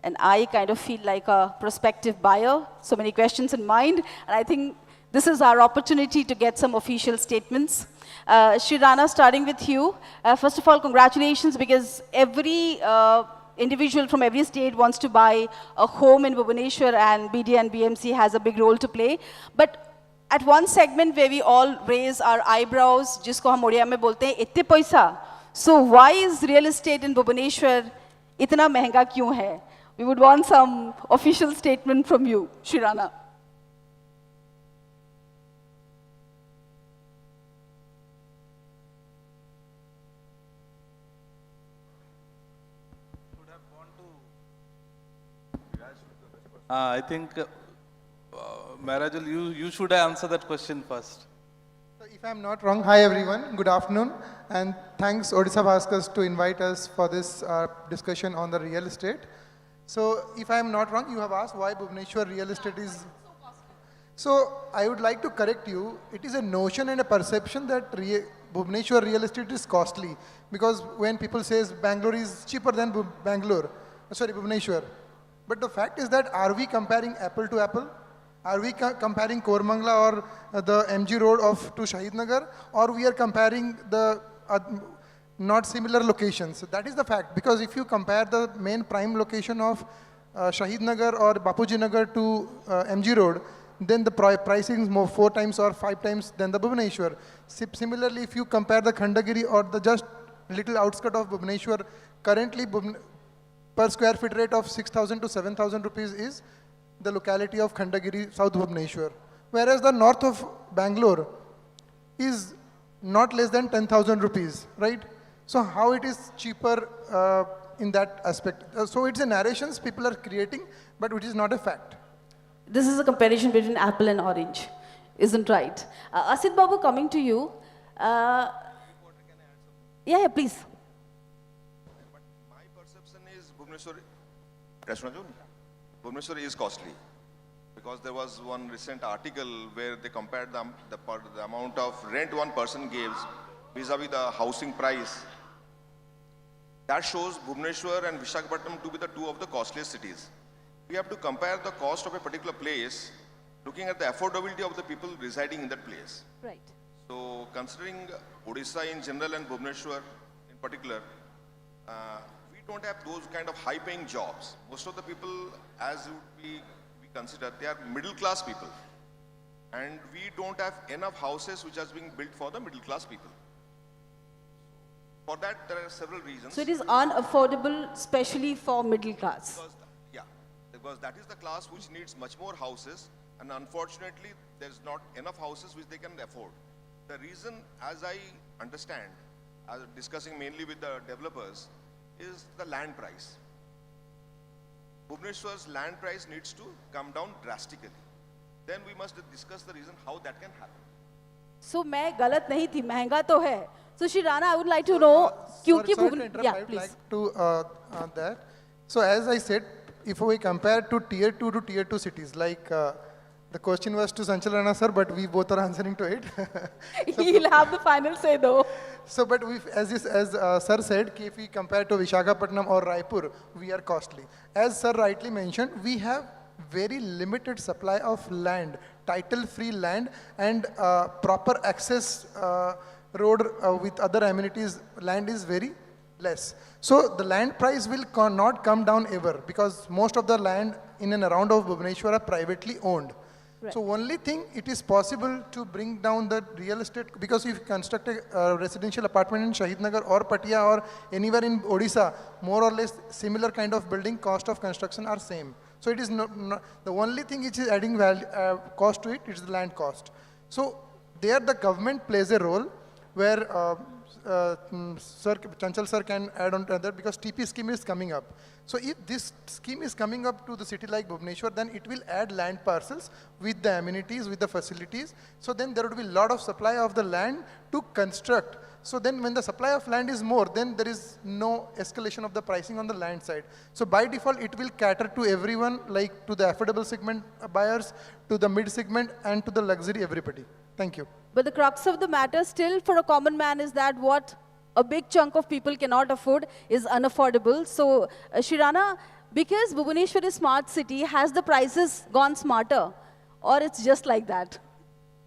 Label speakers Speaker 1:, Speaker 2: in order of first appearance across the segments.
Speaker 1: and I kind of feel like a prospective buyer, so many questions in mind, and I think this is our opportunity to get some official statements. Shri Rana, starting with you. First of all, congratulations, because every individual from every state wants to buy a home in Bhubaneswar, and BD and BMC has a big role to play. But at one segment where we all raise our eyebrows, जिसको हम ओडिया में बोलते हैं इतने पैसा. So why is real estate in Bhubaneswar इतना महंगा क्यों है? We would want some official statement from you, Shri Rana.
Speaker 2: I think, Marajul, you should answer that question first.
Speaker 3: So if I'm not wrong, hi everyone, good afternoon, and thanks Odisha Bhaskar to invite us for this discussion on the real estate. So if I'm not wrong, you have asked why Bhubaneswar real estate is... So I would like to correct you. It is a notion and a perception that Bhubaneswar real estate is costly, because when people say Bangalore is cheaper than Bhubaneswar. But the fact is that, are we comparing apple to apple? Are we comparing Kormangla or the MG Road to Shahid Nagar? Or we are comparing the not similar locations? So that is the fact. Because if you compare the main prime location of Shahid Nagar or Bapuji Nagar to MG Road, then the pricing is more 4 times or 5 times than the Bhubaneswar. Similarly, if you compare the Khandagiri or the just little outskirt of Bhubaneswar, currently per square feet rate of 6,000 to 7,000 rupees is the locality of Khandagiri, South Bhubaneswar. Whereas the north of Bangalore is not less than 10,000 rupees, right? So how it is cheaper in that aspect? So it's a narrations people are creating, but which is not a fact.
Speaker 1: This is a comparison between apple and orange, isn't right? Asit Babu, coming to you. Yeah, please.
Speaker 4: Bhubaneswar is costly, because there was one recent article where they compared the amount of rent one person gives vis-a-vis the housing price. That shows Bhubaneswar and Visakhapatnam to be the 2 of the costliest cities. We have to compare the cost of a particular place looking at the affordability of the people residing in that place.
Speaker 1: Right.
Speaker 4: So considering Odisha in general and Bhubaneswar in particular, we don't have those kind of high-paying jobs. Most of the people, as we consider, they are middle-class people. And we don't have enough houses which are being built for the middle-class people. For that, there are several reasons.
Speaker 1: So it is unaffordable, especially for middle class.
Speaker 4: Because that is the class which needs much more houses, and unfortunately, there's not enough houses which they can afford. The reason, as I understand, as discussing mainly with the developers, is the land price. Bhubaneswar's land price needs to come down drastically. Then we must discuss the reason how that can happen.
Speaker 1: So मैं गलत नहीं थी, महंगा तो है. So Shri Rana, I would like to know, क्योंकि
Speaker 3: I would like to that. So as I said, if we compare to tier 2 to tier 2 cities, like the question was to Sanchal Rana sir, but we both are answering to it.
Speaker 1: So he'll have the final say though.
Speaker 3: So, but as sir said, if we compare to Visakhapatnam or Raipur, we are costly. As sir rightly mentioned, we have very limited supply of land, title-free land, and proper access road with other amenities. Land is very less. So the land price will not come down ever, because most of the land in and around of Bhubaneswar are privately owned. Right. So only thing it is possible to bring down the real estate, because if you construct a residential apartment in Shahid Nagar or Patia or anywhere in Odisha, more or less similar kind of building cost of construction are same. So it is not the only thing which is adding value, cost to it is the land cost. So there the government plays a role where Chanchal sir can add on to that, because TP scheme is coming up. So if this scheme is coming up to the city like Bhubaneswar, then it will add land parcels with the amenities, with the facilities. So then there would be a lot of supply of the land to construct. So then when the supply of land is more, then there is no escalation of the pricing on the land side. So by default, it will cater to everyone, like to the affordable segment buyers, to the mid segment, and to the luxury everybody. Thank you.
Speaker 1: But the crux of the matter still for a common man is that what a big chunk of people cannot afford is unaffordable. So Shri Rana, Because Bhubaneswar is smart city, has the prices gone smarter? Or it's just like that?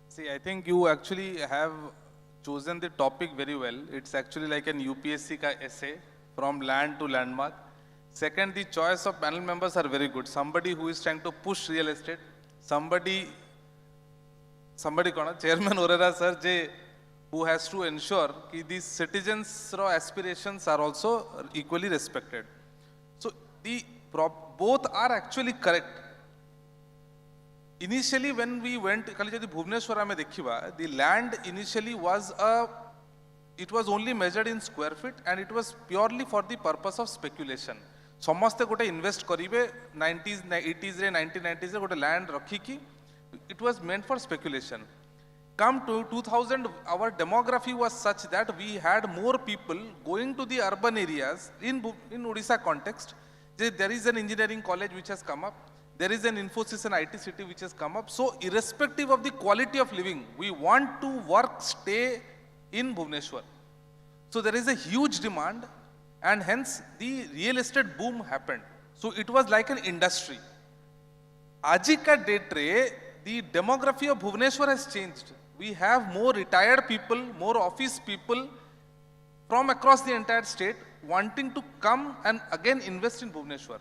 Speaker 2: See, I think you actually have chosen the topic very well. It's actually like an UPSC ka essay from land to landmark. Second, the choice of panel members are very good. Somebody who is trying to push real estate, somebody kona, Chairman Orera sir, who has to ensure that these citizens' aspirations are also equally respected. So both are actually correct. Initially, when we went, Bhubaneswar, the land initially was it was only measured in square feet and it was purely for the purpose of speculation. Samaste gote invest karibe 90s, 80s, 1990s gote land rakhiki. It was meant for speculation. Come to 2000, our demography was such that we had more people going to the urban areas in Odisha context. There is an engineering college which has come up. There is an Infosys and IT city which has come up. So irrespective of the quality of living, we want to work, stay in Bhubaneswar. So there is a huge demand and hence the real estate boom happened. So it was like an industry. Ajika date re, the demography of Bhubaneswar has changed. We have more retired people, more office people from across the entire state wanting to come and again invest in Bhubaneswar.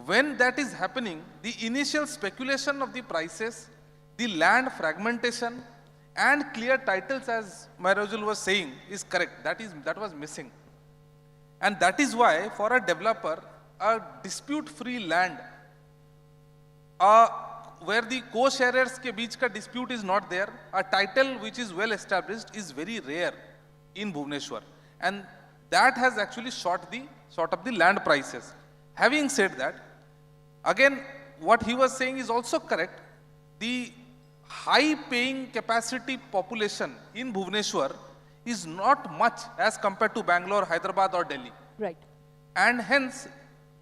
Speaker 2: When that is happening, the initial speculation of the prices, the land fragmentation, and clear titles, as Mairojul was saying, is correct. That was missing. And that is why, for a developer, a dispute-free land, where the co-sharers ke beech ka dispute is not there, a title which is well established is very rare in Bhubaneswar. And that has actually shot up the land prices. Having said that, again, what he was saying is also correct. The high paying capacity population in Bhubaneswar is not much as compared to Bangalore, Hyderabad or Delhi.
Speaker 1: Right.
Speaker 2: And hence,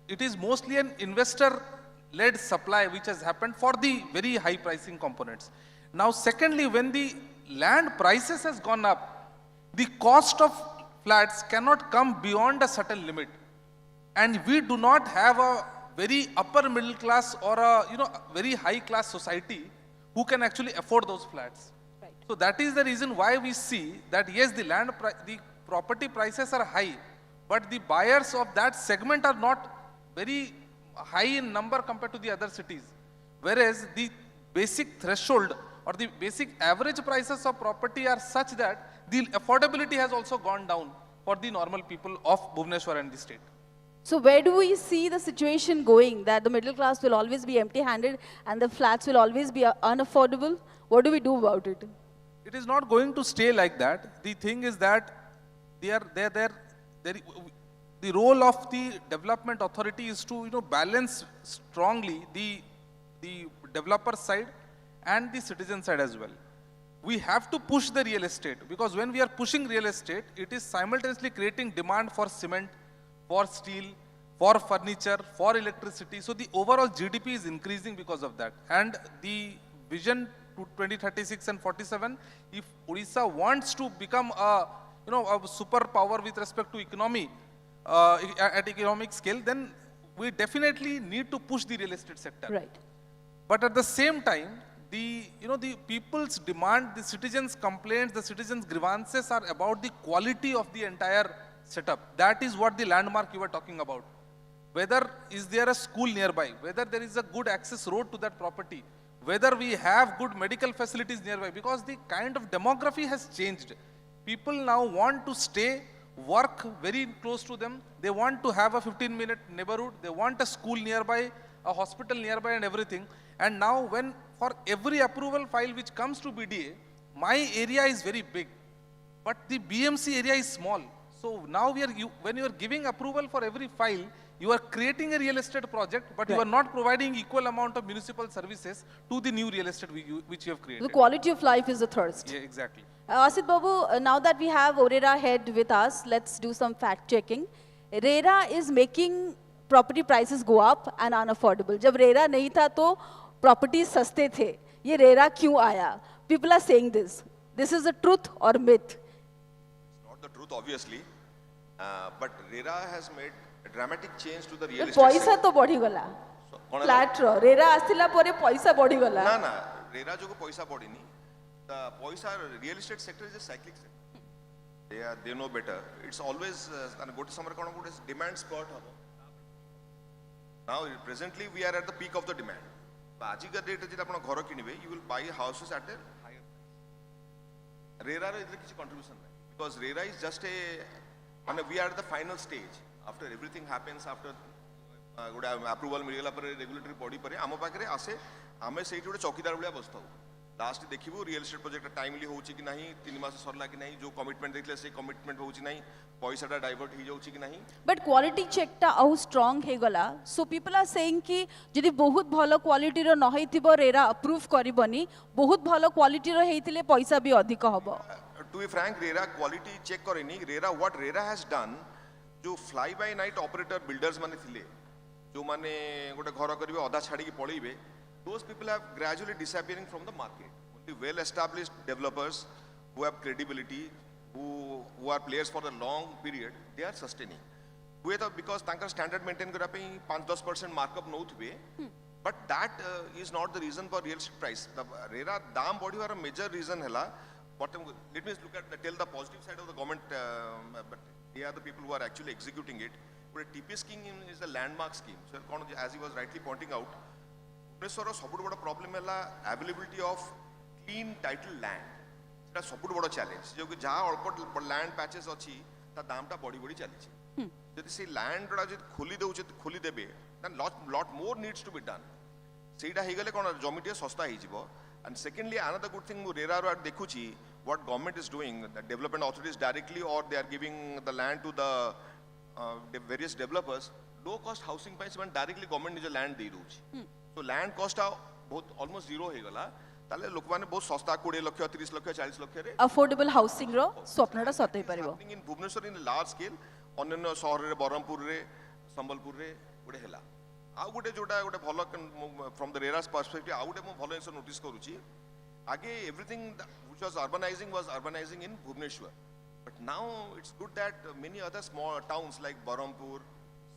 Speaker 2: it is mostly an investor-led supply which has happened for the very high pricing components. Now, secondly, when the land prices has gone up, the cost of flats cannot come beyond a certain limit. And we do not have a very upper middle class or a very high class society who can actually afford those flats.
Speaker 1: Right.
Speaker 2: So that is the reason why we see that yes, the property prices are high, but the buyers of that segment are not very high in number compared to the other cities. Whereas the basic threshold or the basic average prices of property are such that the affordability has also gone down for the normal people of Bhubaneswar and the state.
Speaker 1: So where do we see the situation going, that the middle class will always be empty-handed and the flats will always be unaffordable? What do we do about it?
Speaker 2: It is not going to stay like that. The thing is that the role of the development authority is to balance strongly the developer side and the citizen side as well. We have to push the real estate, because when we are pushing real estate, it is simultaneously creating demand for cement, for steel, for furniture, for electricity. So the overall GDP is increasing because of that. And the vision to 2036 and 47, if Odisha wants to become a superpower with respect to economy, at economic scale, then we definitely need to push the real estate sector.
Speaker 1: Right.
Speaker 2: But at the same time, the people's demand, the citizens' complaints, the citizens' grievances are about the quality of the entire setup. That is what the landmark you were talking about. Whether is there a school nearby, whether there is a good access road to that property, whether we have good medical facilities nearby, because the kind of demography has changed. People now want to stay, work very close to them. They want to have a 15-minute neighborhood. They want a school nearby, a hospital nearby and everything. And now when for every approval file which comes to BDA, my area is very big, but the BMC area is small. So now when you are giving approval for every file, you are creating a real estate project, but you are not providing equal amount of municipal services to the new real estate which you have created.
Speaker 1: The quality of life is the thirst.
Speaker 2: Yeah, exactly.
Speaker 1: Asit Babu, now that we have RERA head with us, let's do some fact checking. RERA is making property prices go up and unaffordable. जब RERA नहीं था तो properties सस्ते थे. ये RERA क्यों आया? People are saying this. This is a truth or myth?
Speaker 4: It's not the truth, obviously, but RERA has made A dramatic change to the real estate
Speaker 1: पैसा
Speaker 4: sector.
Speaker 1: तो बढ़ी गला
Speaker 4: कौन
Speaker 1: फ्लैट रो रेरा आसिला परे पैसा बढ़ी गला
Speaker 4: ना ना रेरा जो पैसा पड़ीनी the पैसा real estate sector is a cyclic sector. They know better. It's always गोटे समय कौन गोटे demand spot हम. Now presently we are at the peak of the demand. आज का डेट जे आपण घर किनिबे you will buy houses at a higher price. RERA रे इधर किसी contribution नहीं because RERA is just a माने we are at the final stage after everything happens after गोटे approval मिलगला पर regulatory body पर आम पाखरे आसे आमे सेठी गोटे चौकीदार भलिया बसथौ लास्ट देखिबो रियल एस्टेट प्रोजेक्ट टाइमली होउची कि नहीं 3 मास सरला कि नहीं जो कमिटमेंट देखले से कमिटमेंट होउची नहीं पैसाटा डाइवर्ट हो जाउची कि नहीं
Speaker 1: बट क्वालिटी चेकटा आउ स्ट्रांग हे गला सो पीपल आर सेइंग कि जदि बहुत भलो क्वालिटी रो न हेतिबो रेरा अप्रूव करबनी बहुत भलो क्वालिटी रो हेतिले पैसा भी अधिक हबो
Speaker 4: to be frank RERA quality check करेनी RERA what RERA has done जो fly by night operator builders माने थिले जो माने गोटे घर करबे आधा छाडी के पळेबे those people have gradually disappearing from the market. Only well-established developers who have credibility, who are players for a long period, they are sustaining. Because तांकर standard maintain करा पे 5-10% markup no Thube, but that is not the reason for real estate price. The RERA दाम बढ़ी वाला major reason है ला. But let me look at tell the positive side of the government. But they are the people who are actually executing it. But TP scheme is a landmark scheme. So as he was rightly pointing out. Bhubaneswar सबुठ बड़ problem है availability of clean title land सेटा सबुठ बड़ challenge जो कि जहाँ अल्प land patches अच्छी ता दामटा बढ़ी बढ़ी चली जदि से लैंड गुड़ा जो खोली दे खोली देबे then lot more needs to be done सेटा हे गले कोन जमीटे सस्ता हे जिवो and secondly another good thing मु रेरा रो देखुची what government is doing the development authorities directly और they are giving the land to the various developers low cost housing पे से डायरेक्टली गवर्नमेंट निज लैंड दे दोची तो लैंड कॉस्ट बहुत ऑलमोस्ट जीरो हे गला ताले लोक माने बहुत सस्ता 20 लाख 30 लाख 40 लाख रे
Speaker 1: अफोर्डेबल हाउसिंग रो स्वप्नटा सतै परिबो
Speaker 4: in Bhubaneswar in large scale अन्य शहर रे बरहमपुर रे संबलपुर रे गोटे हैला आ गोटे जोटा गोटे भलो फ्रॉम द रेरास पर्सपेक्टिव आ गोटे मो भलो इंसो नोटिस करूची आगे everything which was urbanising in Bhubaneswar but now it's good that many other small towns like Berhampur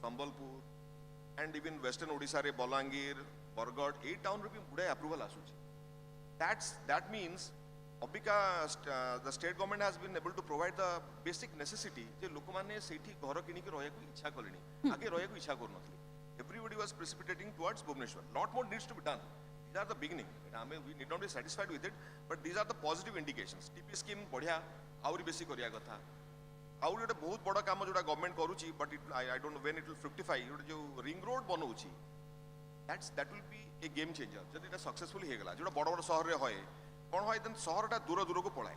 Speaker 4: Sambalpur and even western Odisha रे बलांगीर बरगढ़ ए टाउन रे भी गुडे अप्रूवल आसुची that means Abika the state government has been able to provide the basic necessity जे लोक माने सेठी घर किनी के रहया को इच्छा करलेनी आगे रहया को इच्छा कर नथली everybody was precipitating towards Bhubaneswar lot more needs to be done these are the beginning we need not be satisfied with it but these are the positive indications TP scheme बढ़िया आउरी बेसी करिया कथा आउरी गोटे बहुत बड़ काम जोटा गवर्नमेंट करूची but I don't know when it will fructify जो रिंग रोड बनौची that will be a game changer जब इटा सक्सेसफुल हे गला जोटा बड़ बड़ शहर रे होय कोन होय देन शहरटा दूर दूर को पळाय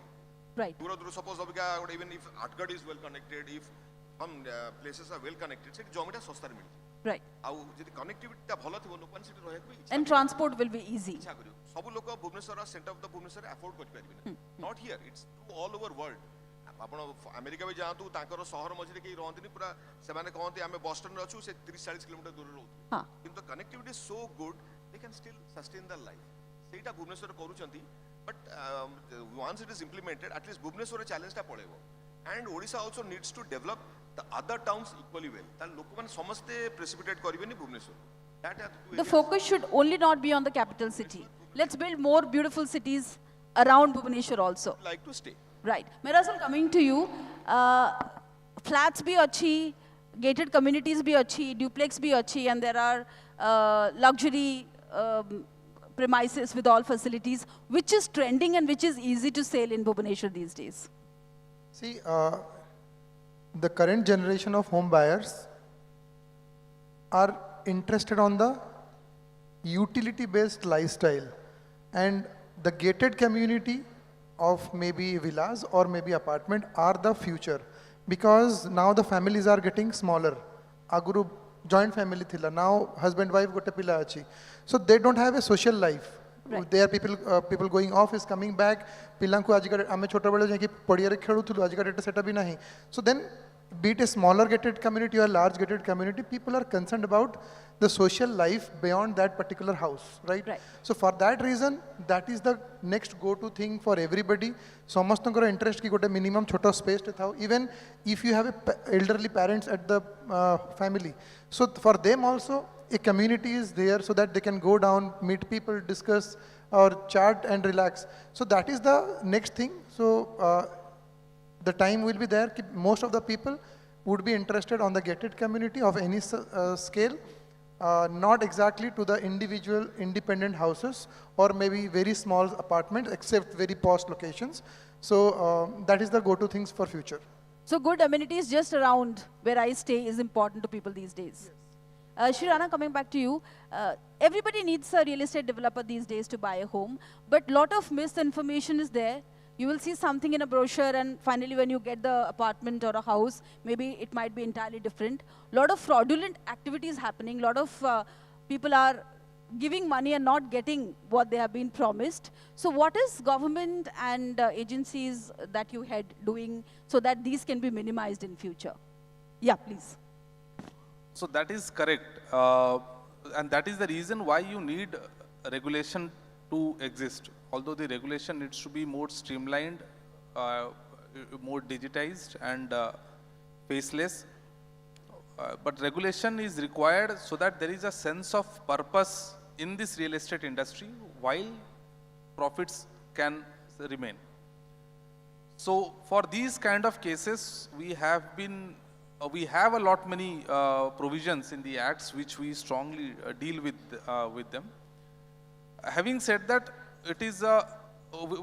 Speaker 1: राइट
Speaker 4: दूर सपोज अबिका even if Athgarh is well connected if some places are well connected सेठी जमीटा सस्ता रे मिलि
Speaker 1: राइट
Speaker 4: आउ जदि कनेक्टिविटी ता भलो थिबो लोकन सेठी रहय को इच्छा
Speaker 1: and transport will be easy
Speaker 4: इच्छा करियो सब लोक Bhubaneswar centre of the Bhubaneswar afford कर परिबिन not here it's all over world आपण अमेरिका भी जातु तांकर शहर मझिरे के रहंतिनी पूरा से माने कहंती आमे बोस्टन रे अछु से 30-40 किलोमीटर दूर रहउ
Speaker 1: हां
Speaker 4: किंतु connectivity is so good they can still sustain their life सेटा भुवनेश्वर करूचंती but once it is implemented at least Bhubaneswar challenge ता पळेबो and Odisha also needs to develop the other towns equally well ता लोक माने समस्त प्रेसिपिटेट करबेनी Bhubaneswar that
Speaker 1: the focus should only not be on the capital city let's build more beautiful cities around Bhubaneswar also
Speaker 4: like to stay
Speaker 1: right Mirasal coming to you flats bhi achi gated communities bhi achi duplex bhi achi and there are luxury premises with all facilities which is trending and which is easy to sell in Bhubaneswar these days
Speaker 3: See, the current generation of home buyers are interested on the utility-based lifestyle, and the gated community of maybe villas or maybe apartment are the future, because now the families are getting smaller. Aguru joint family thila, now husband wife gote pila achi, so they don't have a social life.
Speaker 1: Right.
Speaker 3: There are people going office, coming back. पिलांकु आज का आमे छोटा बेले जाके पड़िया रे खेलु थुलु आज का डेटा सेटा भी नहीं. So then be it a smaller gated community or large gated community, people are concerned about the social life beyond that particular house, right?
Speaker 1: Right.
Speaker 3: So for that reason, that is the next go-to thing for everybody. Samasthakar interest ki gote minimum choto space te thao. Even if you have elderly parents at the family, so for them also a community is there so that they can go down, meet people, discuss or chat and relax. So that is the next thing. So the time will be there. Most of the people would be interested on the gated community of any scale, not exactly to the individual independent houses or maybe very small apartments except very posh locations. So that is the go-to things for future.
Speaker 1: So good amenities just around where I stay is important to people these days. Shirana, coming back to you, everybody needs a real estate developer these days to buy a home, but lot of misinformation is there. You will see something in a brochure and finally when you get the apartment or a house, maybe it might be entirely different. Lot of fraudulent activities happening, lot of people are giving money and not getting what they have been promised. So what is government and agencies that you head doing so that these can be minimized in future? Yeah, please.
Speaker 2: So that is correct. And that is the reason why you need regulation to exist. Although the regulation needs to be more streamlined, more digitized and faceless. But regulation is required so that there is a sense of purpose in this real estate industry while profits can remain. So for these kind of cases, we have a lot many provisions in the acts which we strongly deal with them. Having said that, it is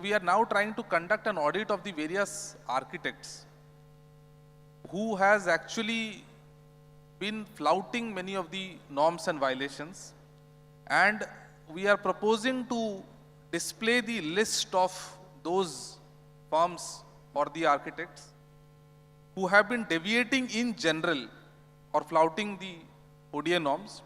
Speaker 2: we are now trying to conduct an audit of the various architects who has actually been flouting many of the norms and violations, and we are proposing to display the list of those firms or the architects who have been deviating in general or flouting the Odia norms,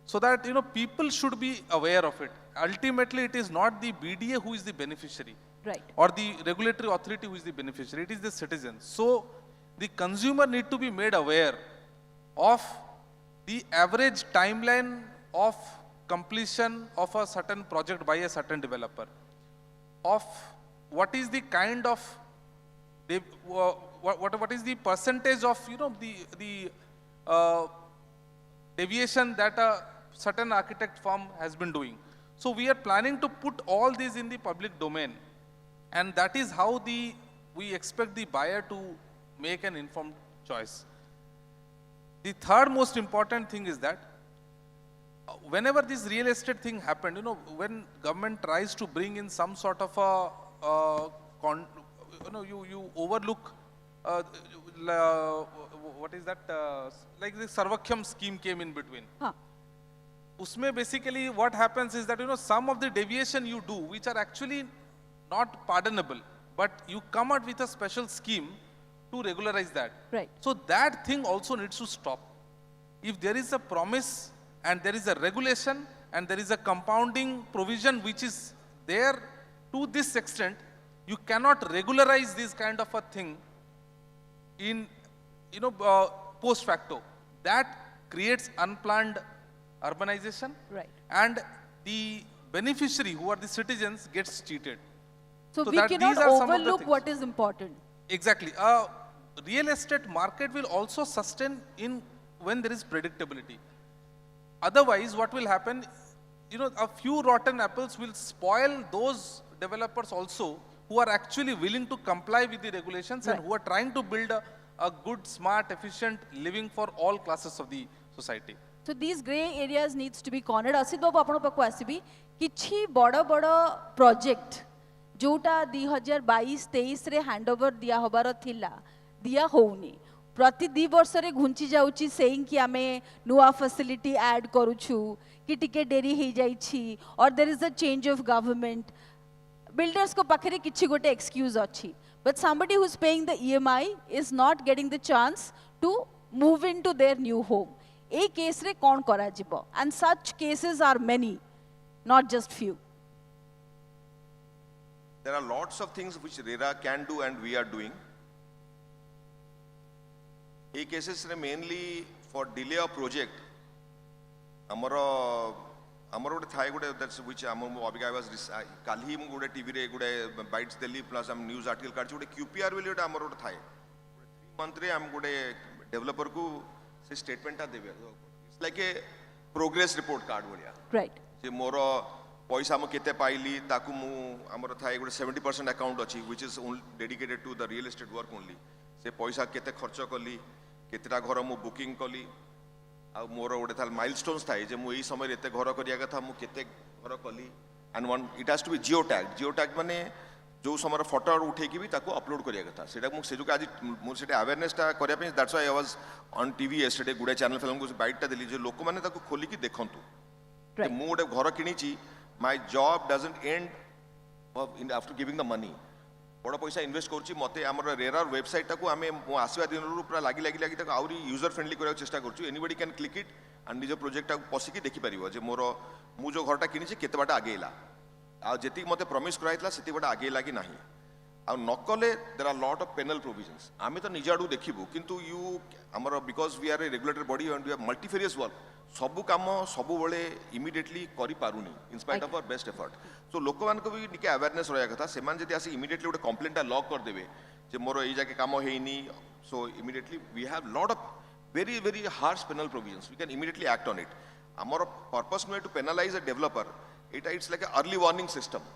Speaker 2: so that people should be aware of it. Ultimately, it is not the BDA who is the beneficiary,
Speaker 1: Right.
Speaker 2: or the regulatory authority who is the beneficiary. It is the citizen. So the consumer need to be made aware of the average timeline of completion of a certain project by a certain developer, of what is the kind of what is the percentage of the deviation that a certain architect firm has been doing. So we are planning to put all these in the public domain, and that is how we expect the buyer to make an informed choice. The third most important thing is that whenever this real estate thing happened, when government tries to bring in some sort of you overlook what is that, like the Sarvakhyam scheme came in between.
Speaker 1: Huh.
Speaker 2: Usme basically what happens is that some of the deviation you do which are actually not pardonable, but you come out with a special scheme to regularize that.
Speaker 1: Right.
Speaker 2: So that thing also needs to stop. If there is a promise and there is a regulation and there is a compounding provision which is there to this extent, you cannot regularize this kind of a thing in post facto. That creates unplanned urbanization,
Speaker 1: Right.
Speaker 2: and the beneficiary, who are the citizens, gets cheated.
Speaker 1: So we
Speaker 2: that
Speaker 1: cannot
Speaker 2: these are some of the
Speaker 1: overlook
Speaker 2: things.
Speaker 1: what is important.
Speaker 2: Exactly. Real estate market will also sustain when there is predictability. Otherwise, what will happen, a few rotten apples will spoil those developers also who are actually willing to comply with the regulations,
Speaker 1: Right.
Speaker 2: and who are trying to build a good, smart, efficient living for all classes of the society.
Speaker 1: So these grey areas needs to be cornered. Asit babu apno pakku asibi kichi bada project जोटा 2022-23 रे handover दिया होबार थिला दिया होउनी प्रति 2 वर्ष रे घुंची जाउची सेइंग कि आमे नुआ फैसिलिटी ऐड करूछु कि टिके डेरी हे जाइछि और there is a change of government builders को पाखरे किछि गोटे एक्सक्यूज अछि but somebody who is paying the EMI is not getting the chance to move into their new home. A case रे कोन करा जिवो and such cases are many, not just few.
Speaker 4: There are lots of things which RERA can do and we are doing. ए cases रे mainly for delay of project हमरो हमरो गोटे थाए गोटे दैट्स व्हिच हम अबिका वाज काल ही मु गोटे टीवी रे गोटे बाइट्स देली प्लस हम न्यूज़ आर्टिकल काढ गोटे क्यूपीआर बोली गोटे हमरो गोटे थाए 3 मंथ रे हम गोटे डेवलपर को से स्टेटमेंट टा देबे it's like a progress report card बोलिया
Speaker 1: राइट
Speaker 4: जे मोर पैसा मु केते पाइली ताकू मु हमरो थाए गोटे 70% अकाउंट अछि which is dedicated to the real estate work only से पैसा केते खर्च कली केतेटा घर मु बुकिंग कली आ मोर गोटे था माइलस्टोन्स थाए जे मु एई समय एते घर करिया कथा मु केते घर कली and one it has to be geo tag माने जो समय फोटो उठे की भी ताको अपलोड करिया कथा सेटा मु से जो आज मोर सेटा अवेयरनेस टा करिया पे that's why I was on TV yesterday गुडे चैनल फिल्म को बाइट टा देली जे लोक माने ताको खोली की देखंतु मु गोटे घर किनीची my job doesn't and after giving the money बड़ पैसा इन्वेस्ट करूची मते हमर रेरार वेबसाइट टाको आमे आसीबा दिन पूरा लागी लागी लागी ताको आउरी यूजर फ्रेंडली करा चेष्टा करछु anybody can click it and निज प्रोजेक्ट टाको पसिकी देखि परिबो जे मोर मु जो घरटा किनीची केते बाटा आगेला आ जेति मते प्रॉमिस कराइतला सेति बाटा आगेला कि नाही आ नकले there are lot of penal provisions आमे तो निज आडू देखिबु किंतु यू हमर because we are a regulatory body and we are multifarious work सबु काम सबु बेले इमिडिएटली करि पारुनी in spite of our best effort so लोक मान को भी निके अवेयरनेस रहया कथा सेमान जति आसी इमिडिएटली गोटे कंप्लेंट लॉक कर देबे जे मोर एई जाके काम हेइनी so immediately we have lot of very very harsh penal provisions we can immediately act on it हमर purpose no to penalise a developer it it's like a early warning system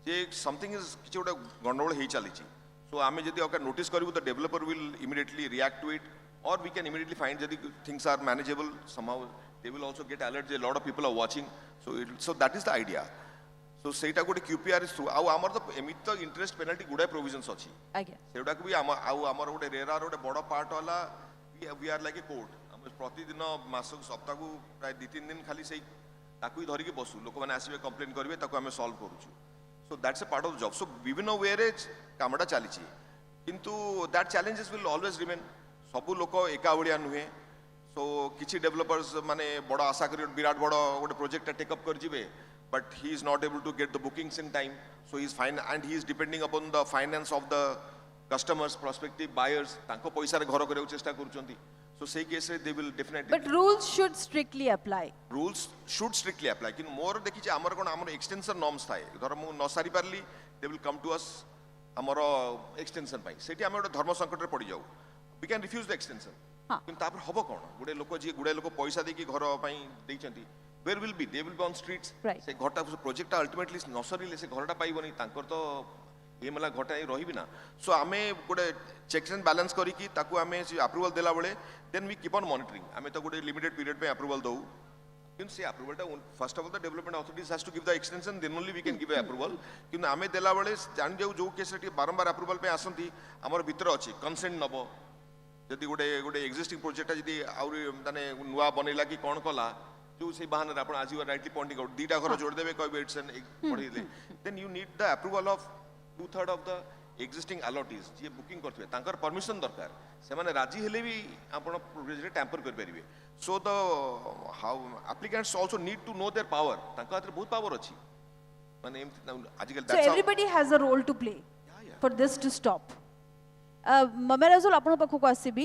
Speaker 4: जे something is किछि गोटे गंडगोल हेइ चलीची so आमे जति ओकर नोटिस करिवु the developer will immediately react to it or we can immediately find that the things are manageable somehow they will also get alert a lot of people are watching so that is the idea so seita gote QPR is through au amar to emit to interest penalty guda provisions achi
Speaker 1: ଆଜ୍ଞା
Speaker 4: seita ko bi au amar gote rera gote bodo part wala we are like a court am prati din maso sapta ko pray 2-3 दिन खाली sei ताकू ही धरी के बसु लोक माने आसीबे complain करबे ताकू हमें solve करूछु so that's a part of the job so विभिन्न वे रे कामडा चलीची किंतु that challenges will always remain सबु लोक एका भलिया नुहे सो किछि डेवलपर्स माने बड़ आशा करी विराट बड़ गोटे प्रोजेक्ट टेकअप कर जिवे but he is not able to get the bookings in time so he is fine and he is depending upon the finance of the customers prospective buyers तांको पैसा रे घर करे चेष्टा करूचंती सो सेही केस रे they will definitely
Speaker 1: but rules should strictly apply
Speaker 4: किन मोर देखि जे हमर कोन हमर एक्सटेंशन नॉर्म्स थाए धर मु न सारी पारली they will come to us हमर एक्सटेंशन पाई सेठी हम धर्म संकट रे पड़ी जाऊ we can refuse the extension किन तापर हबो कोन गुडे लोक जे गुडे लोक पैसा देकी घर पई देइचंती where will be they will be on streets से घरटा प्रोजेक्ट अल्टीमेटली नसरिले से घरटा पाइबनी तांकर तो ये मला घरटा रहिबि ना सो आमे गुडे चेक्स एंड बैलेंस करी की ताकू आमे अप्रूवल देला बेले then we keep on monitoring आमे तो गुडे लिमिटेड पीरियड पे अप्रूवल दउ किन से अप्रूवल टा first of all the development authorities has to give the extension then only we can give approval किन आमे देला बेले जान जाऊ जो केस रे बारंबार अप्रूवल पे आसंती हमर भीतर अछि कंसेंट नबो जदि गोटे गोटे एक्जिस्टिंग प्रोजेक्ट जदि आउरी माने नुआ बनैला कि कोन कला जो से बहाने आपण आज राइटली पॉइंटिंग आउट दीटा घर जोड़ देबे कहबे इट्स एन पढिले then you need the approval of 2/3 of the existing allottees जे बुकिंग करथबे तांकर परमिशन दरकार से माने राजी हेले भी आपण प्रोजेक्ट रे टेम्पर कर परिबे so the how applicants also need to know their power तांका हाथ रे बहुत पावर अछि माने आजकल
Speaker 1: so everybody has a role to play for this to stop ममेराजुल आपण पाखु को आसीबी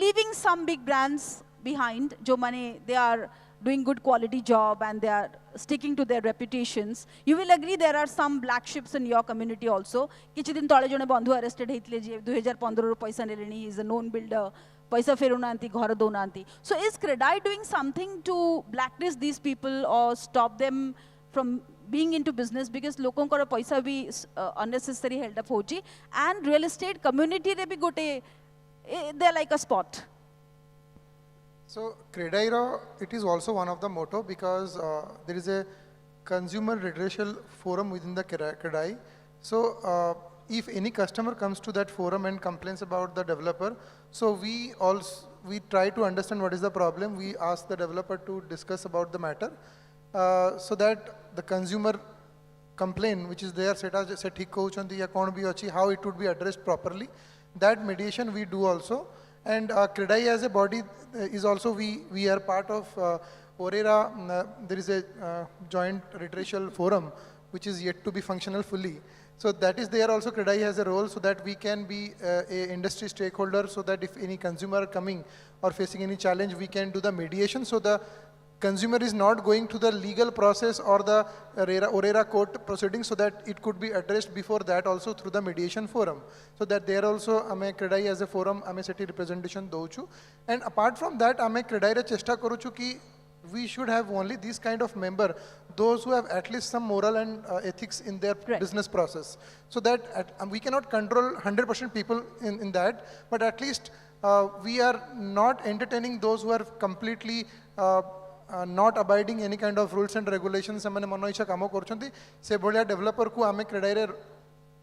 Speaker 1: leaving some big brands behind जो माने they are doing good quality job and they are sticking to their reputations you will agree there are some black ships in your community also किछि दिन तळे जने बंधु arrested हेतले जे 2015 रो पैसा नेलेनी he is a known builder पैसा फेरुनांती घर दोनांती so is credai doing something to blacklist these people or stop them from being into business because लोकों को पैसा भी unnecessary held up होची and real estate community रे भी गोटे they are like a spot
Speaker 3: so Credairo it is also one of the motto because there is a consumer redressal forum within the Credai so if any customer comes to that forum and complains about the developer so we try to understand what is the problem we ask the developer to discuss about the matter so that the consumer complaint which is there se thik kohchanti ya kon bhi achi how it would be addressed properly that mediation we do also and Credai as a body is also we are part of Orera there is a joint redressal forum which is yet to be functional fully. So that is there also CREDAI has a role so that we can be a industry stakeholder, so that if any consumer coming or facing any challenge, we can do the mediation, so the consumer is not going to the legal process or the ORERA court proceedings, so that it could be addressed before that also through the mediation forum. So that there also ame CREDAI as a forum ame seti representation douchu. And apart from that ame CREDAI re chesta karuchu ki we should have only this kind of member, those who have at least some moral and ethics in their business process. So that we cannot control 100% people in that, but at least we are not entertaining those who are completely not abiding any kind of rules and regulations. Samane mano icha kamo koruchanti se bholia developer ku ame CREDAI re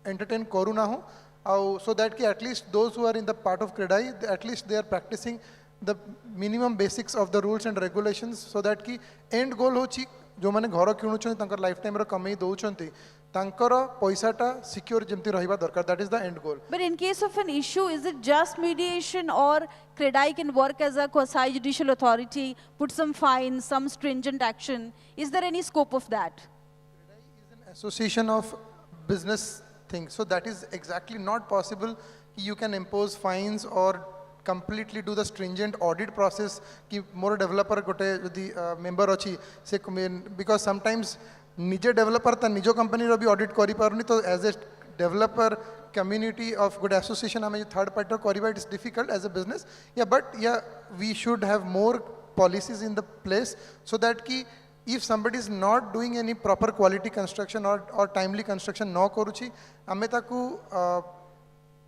Speaker 3: entertain koru na ho, so that ki at least those who are in the part of CREDAI, at least they are practicing the minimum basics of the rules and regulations, so that ki end goal hochi jo mane ghara kinuchhanti tankar lifetime ro kamei douchanti tankara paisa ta secure jemti rahiba darkar. That is the end goal.
Speaker 1: But in case of an issue, is it just mediation, or CREDAI can work as a quasi-judicial authority, put some fines, some stringent action? Is there any scope of that?
Speaker 3: CREDAI is an association of business things, so that is exactly not possible. You can impose fines or completely do the stringent audit process ki more developer gote the member achi se, because sometimes nije developer ta nijo company ro bi audit kari paruni, to as a developer community of good association ame third party kariba, it is difficult as a business. Yeah, but yeah, we should have more policies in the place, so that ki if somebody is not doing any proper quality construction or timely construction no koruchi, ame taku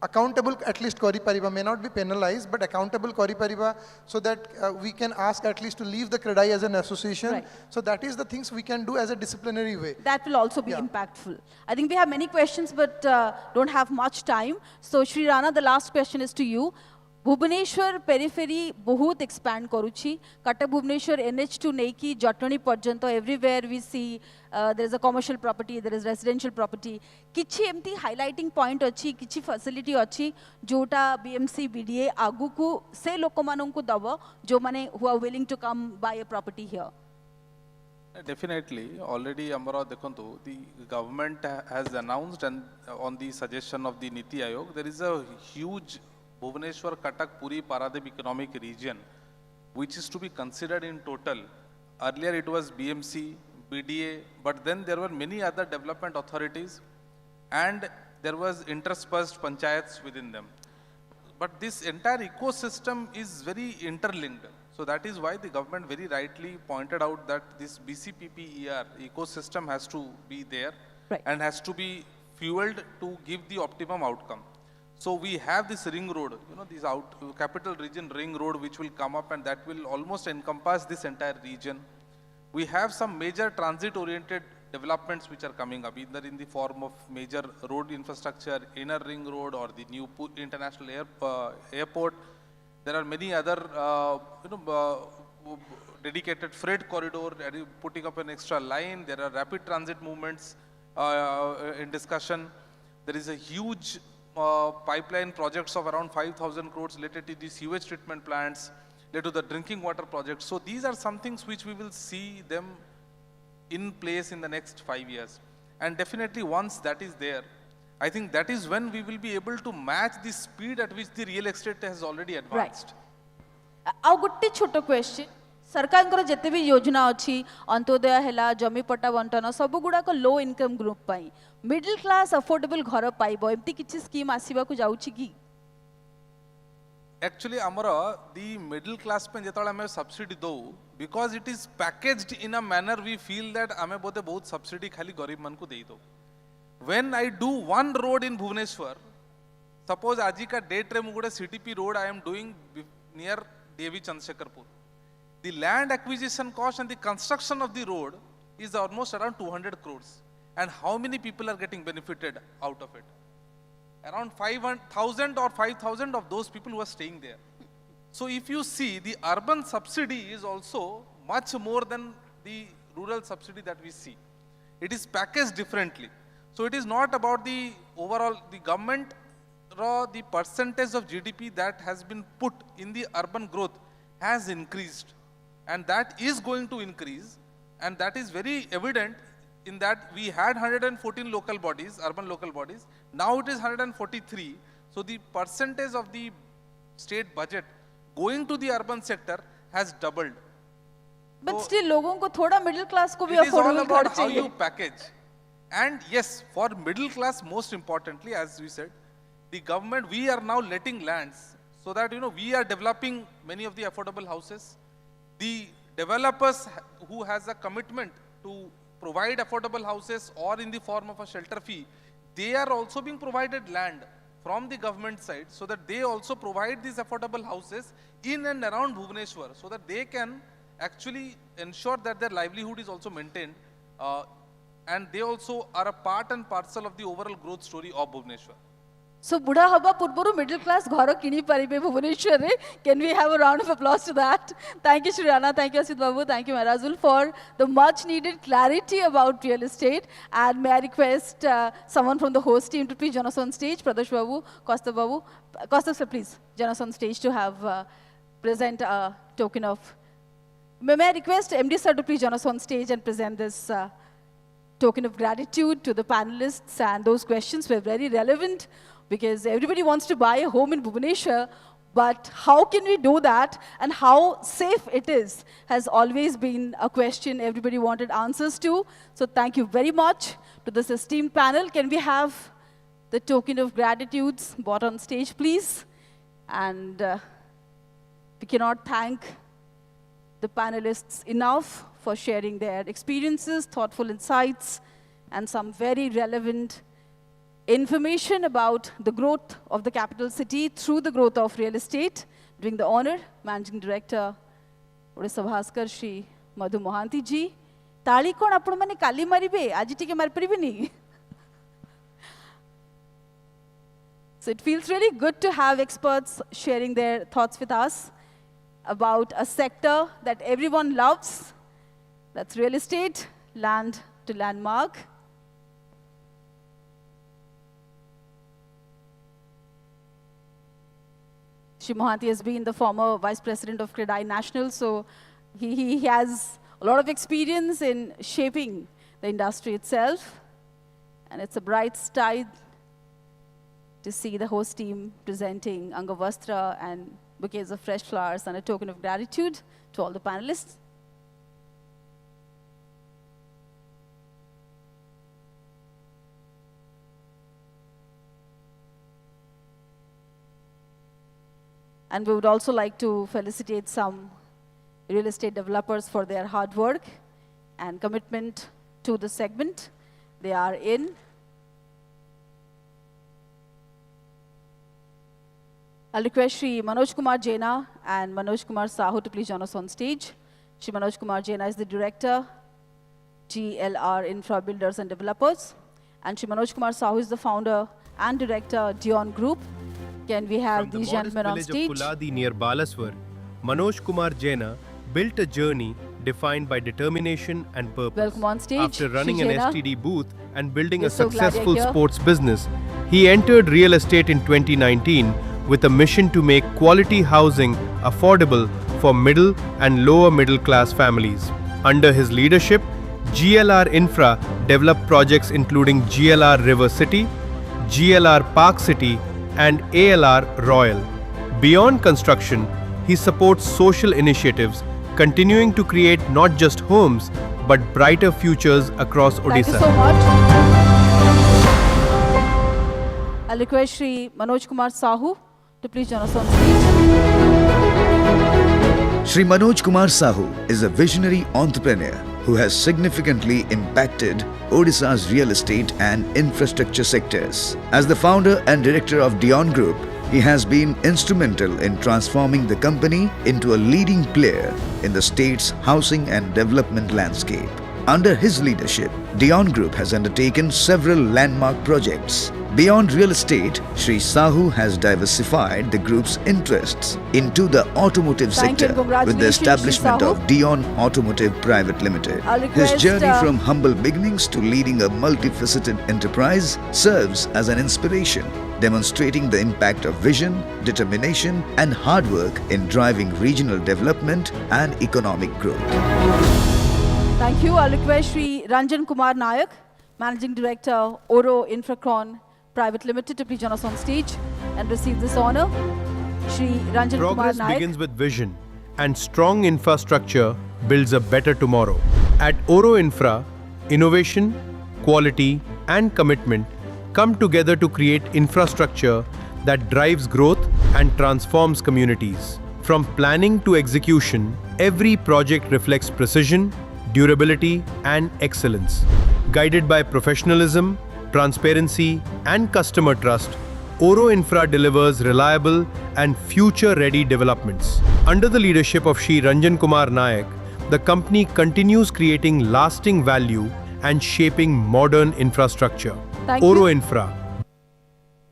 Speaker 3: accountable at least kari pariba, may not be penalized, but accountable kari pariba, so that we can ask at least to leave the CREDAI as an association.
Speaker 1: Right.
Speaker 3: So that is the things we can do as a disciplinary way.
Speaker 1: That will also be impactful. I think we have many questions, but don't have much time. So Shri Rana, the last question is to you. Bhubaneswar periphery बहुत expand करुची. Kata Bhubaneswar NH2 नेकी जटनी पर्यंत everywhere we see there is a commercial property, there is residential property. किछि एमती highlighting point अच्छी, किछि facility अच्छी, जोटा BMC BDA आगु को से लोकमानों को दबा, जो माने who are willing to come buy a property here.
Speaker 2: Definitely, already Amara Dekontu, the government has announced, and on the suggestion of the Niti Ayog, there is a huge Bhubaneswar, Cuttack, Puri, Paradip economic region, which is to be considered in total. Earlier it was BMC, BDA, but then there were many other development authorities, and there was interspersed panchayats within them. But this entire ecosystem is very interlinked. So that is why the government very rightly pointed out that this BCPPER ecosystem has to be there, and has to be fueled to give the optimum outcome. So we have this ring road, this capital region ring road, which will come up, and that will almost encompass this entire region. We have some major transit oriented developments which are coming up, either in the form of major road infrastructure, inner ring road, or the new international airport. There are many other dedicated freight corridor, putting up an extra line. There are rapid transit movements in discussion. There is a huge pipeline projects of around 5,000 crores related to the sewage treatment plants, related to the drinking water projects. So these are some things which we will see them in place in the next 5 years. And definitely once that is there, I think that is when we will be able to match the speed at which the real estate has already advanced.
Speaker 1: Right. Gotte choto question. सरकार जिते भी योजना अच्छी अंत्योदय है जमी पट्टा बंटन सब गुड़ाक low income group पाई middle class affordable घर पाइब एमती किछि स्कीम आसीबा को जाउछि की
Speaker 2: एक्चुअली आमर दी मिडिल क्लास पे जेतले हमें सब्सिडी दो because it is packaged in a manner we feel that हमें बोधे बहुत सब्सिडी खाली गरीब मन को दे दो when I do one road in Bhubaneswar suppose आज का डेट रे मुगुडे CTP road I am doing near Devi Chandrasekharpur the land acquisition cost and the construction of the road is almost around 200 crores. And how many people are getting benefited out of it? Around 5,000 or 5,000 of those people who are staying there. So if you see, the urban subsidy is also much more than the rural subsidy that we see. It is packaged differently. So it is not about the overall, the government, the percentage of GDP that has been put in the urban growth has increased. And that is going to increase, and that is very evident in that we had 114 local bodies, urban local bodies. Now it is 143. So the percentage of the state budget going to the urban sector has doubled.
Speaker 1: But still लोगों को थोड़ा middle class को भी
Speaker 2: It is all
Speaker 1: affordable
Speaker 2: about
Speaker 1: घर
Speaker 2: how
Speaker 1: चाहिए.
Speaker 2: you package. And yes, for middle class, most importantly, as we said, the government, we are now letting lands so that, we are developing many of the affordable houses. The developers who has a commitment to provide affordable houses or in the form of a shelter fee, they are also being provided land from the government side so that they also provide these affordable houses in and around Bhubaneswar so that they can actually ensure that their livelihood is also maintained and they also are a part and parcel of the overall growth story of Bhubaneswar.
Speaker 1: So बुढ़ा हवा पूर्वरु middle class घर किनी परिबे भुवनेश्वर रे. Can we have a round of applause to that? Thank you Shri Rana, thank you Asit Babu, thank you Marazul for the much needed clarity about real estate. And may I request someone from the host team to please join us on stage. Pradesh Babu, Costa sir, please join us on stage to have present a token of. May I request MD sir to please join us on stage and present this token of gratitude to the panelists. And those questions were very relevant because everybody wants to buy a home in Bhubaneswar, but how can we do that and how safe it is has always been a question everybody wanted answers to. So thank you very much to this esteemed panel. Can we have the token of gratitudes brought on stage, please? And we cannot thank the panelists enough for sharing their experiences, thoughtful insights, and some very relevant information about the growth of the capital city through the growth of real estate. Doing the honor, Managing Director, Odisha Bhaskar, Shri Madhu Mohanty ji. Tali kon apun mane kali maribe, aji tike mari paribeni. So it feels really good to have experts sharing their thoughts with us about a sector that everyone loves. That's real estate, land to landmark. Shri Mohanty has been the former Vice President of CREDAI National, so he has a lot of experience in shaping the industry itself. And it's a bright side to see the host team presenting Angavastra and bouquets of fresh flowers and a token of gratitude to all the panelists. And we would also like to felicitate some real estate developers for their hard work and commitment to the segment they are in. I'll request Shri Manoj Kumar Jaina and Manoj Kumar Sahu to please join us on stage. Shri Manoj Kumar Jaina is the Director, GLR Infra Builders and Developers. And Shri Manoj Kumar Sahu is the Founder and Director, Dion Group. Can we have these gentlemen on stage?
Speaker 5: From the modest village of Kuladi near Balaswar, Manoj Kumar Jaina built a journey defined by determination and purpose.
Speaker 1: Welcome on stage,
Speaker 5: After running
Speaker 1: Shri
Speaker 5: an
Speaker 1: Jaina.
Speaker 5: STD booth and building
Speaker 1: We're
Speaker 5: a
Speaker 1: so glad you're
Speaker 5: successful
Speaker 1: here.
Speaker 5: sports business, he entered real estate in 2019 with a mission to make quality housing affordable for middle and lower middle class families. Under his leadership, GLR Infra developed projects including GLR River City, GLR Park City, and ALR Royal. Beyond construction, he supports social initiatives, continuing to create not just homes, but brighter futures across Odisha.
Speaker 1: Thank you so much. I'll request Shri Manoj Kumar Sahu to please join us on stage.
Speaker 6: Shri Manoj Kumar Sahu is a visionary entrepreneur who has significantly impacted Odisha's real estate and infrastructure sectors. As the founder and director of Dion Group, he has been instrumental in transforming the company into a leading player in the state's housing and development landscape. Under his leadership, Dion Group has undertaken several landmark projects. Beyond real estate, Shri Sahu has diversified the group's interests into the automotive
Speaker 1: Thank you
Speaker 6: sector
Speaker 1: and
Speaker 6: with the
Speaker 1: congratulations, Shri
Speaker 6: establishment
Speaker 1: Sahu.
Speaker 6: of Dion Automotive Private Limited.
Speaker 1: I'll
Speaker 6: His
Speaker 1: request,
Speaker 6: journey from humble beginnings to leading a multifaceted enterprise serves as an inspiration, demonstrating the impact of vision, determination, and hard work in driving regional development and economic growth.
Speaker 1: Thank you. I'll request Shri Ranjan Kumar Nayak, Managing Director, Oro Infracon Private Limited, to please join us on stage and receive this honor. Shri Ranjan
Speaker 5: Progress
Speaker 1: Kumar Nayak.
Speaker 5: begins with vision, and strong infrastructure builds a better tomorrow. At Oro Infra, innovation, quality, and commitment come together to create infrastructure that drives growth and transforms communities. From planning to execution, every project reflects precision, durability, and excellence. Guided by professionalism, transparency, and customer trust, Oro Infra delivers reliable and future-ready developments. Under the leadership of Shri Ranjan Kumar Nayak, the company continues creating lasting value and shaping modern infrastructure.
Speaker 1: Thank
Speaker 5: Oro
Speaker 1: you.
Speaker 5: Infra.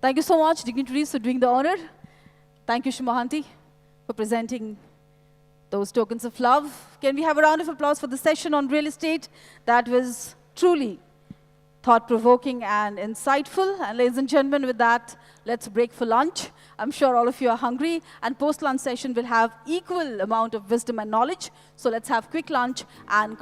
Speaker 1: Thank you so much, dignitaries, for doing the honor. Thank you, Shri Mohanty, for presenting those tokens of love. Can we have a round of applause for the session on real estate? That was truly thought-provoking and insightful. And ladies and gentlemen, with that, let's break for lunch. I'm sure all of you are hungry, and post-lunch session will have equal amount of wisdom and knowledge. So let's have quick lunch and